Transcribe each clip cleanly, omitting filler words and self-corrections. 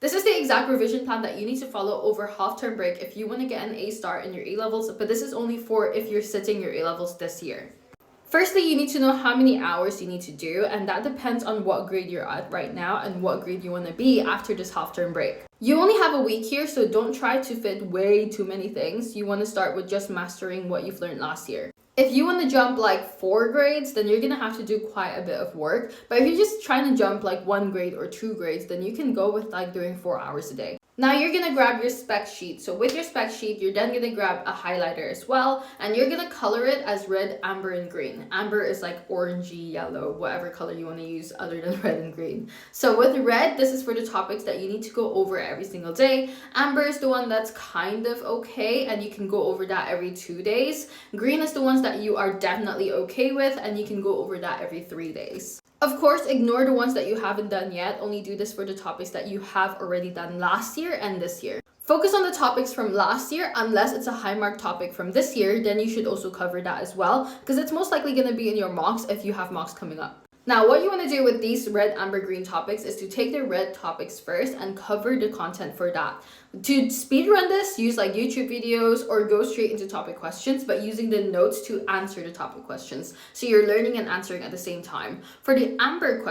This is the exact revision plan that you need to follow over half-term break if you want to get an A star in your A-levels, but this is only for if you're sitting your A-levels this year. Firstly, you need to know how many hours you need to do, and that depends on what grade you're at right now and what grade you want to be after this half-term break. You only have a week here, so don't try to fit way too many things. You want to start with just mastering what you've learned last year. If you want to jump like 4 grades, then you're going to have to do quite a bit of work. But if you're just trying to jump like 1 grade or 2 grades, then you can go with like doing 4 hours a day. Now you're going to grab your spec sheet. So with your spec sheet, you're then going to grab a highlighter as well. And you're going to color it as red, amber, and green. Amber is like orangey, yellow, whatever color you want to use other than red and green. So with red, this is for the topics that you need to go over every single day. Amber is the one that's kind of okay, and you can go over that every 2 days. Green is the ones that you are definitely okay with, and you can go over that every 3 days. Of course, ignore the ones that you haven't done yet. Only do this for the topics that you have already done last year and this year. Focus on the topics from last year, unless it's a high mark topic from this year, then you should also cover that as well, because it's most likely going to be in your mocks if you have mocks coming up. Now, what you want to do with these red, amber, green topics is to take the red topics first and cover the content for that. To speedrun this, use like YouTube videos or go straight into topic questions, but using the notes to answer the topic questions. So you're learning and answering at the same time. For the amber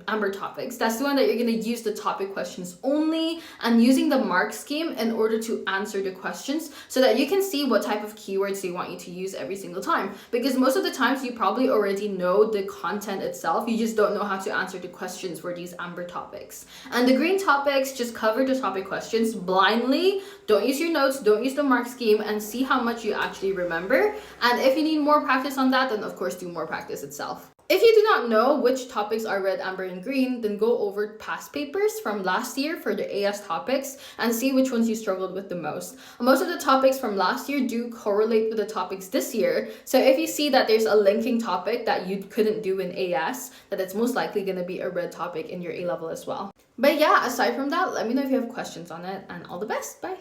amber topics, that's the one that you're going to use the topic questions only and using the mark scheme in order to answer the questions so that you can see what type of keywords they want you to use every single time. Because most of the times you probably already know the content itself, you just don't know how to answer the questions for these amber topics. And the green topics, just cover the topic questions blindly. Don't use your notes, don't use the mark scheme, and see how much you actually remember. And if you need more practice on that, then of course do more practice itself. If you do not know which topics are red, amber, and green, then go over past papers from last year for the AS topics and see which ones you struggled with the most. Most of the topics from last year do correlate with the topics this year. So if you see that there's a linking topic that you couldn't do in AS, that it's most likely going to be a red topic in your A-level as well. But yeah, aside from that, let me know if you have questions on it, and all the best. Bye!